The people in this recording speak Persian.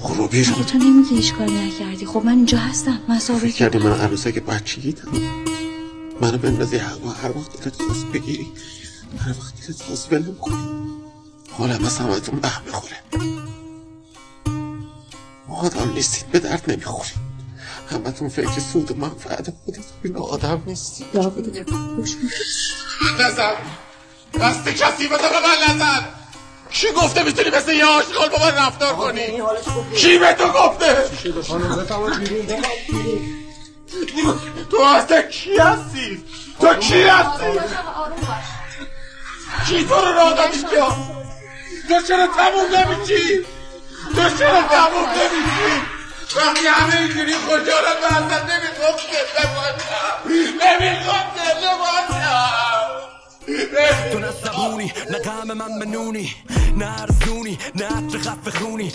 برو بیرون. مگه تو نمیگی هیچ کاری نکردی؟ خب من اینجا هستم، من ثابت فکر کردی من عروسک بچگیتم؟ منو بندازی هر وقت دلت خواست بگیری، هر وقت دلت خواست ولم کنی. حالم از همتون به بخوره. آدم نیستید، به درد نمیخورید. همتون فکر سود و منفعت خودتون، آدم نیستید. نزن دست کسی بده به من نزن. کی گفته میتونی مثل یه آشغال با من رفتار کنی؟ کی به تو گفته؟ تو اصلا کی هستی؟ تو کی هستی؟ کی تو رو راه داد اینجا؟ تو چرا تموم نمیشی؟ وقتی همه اینجوری خوشحالم به اصلا نمیخوام زنده باشم. تو نه زبونی نه غم من منونی نه ارزونی نه عطر خفه خونی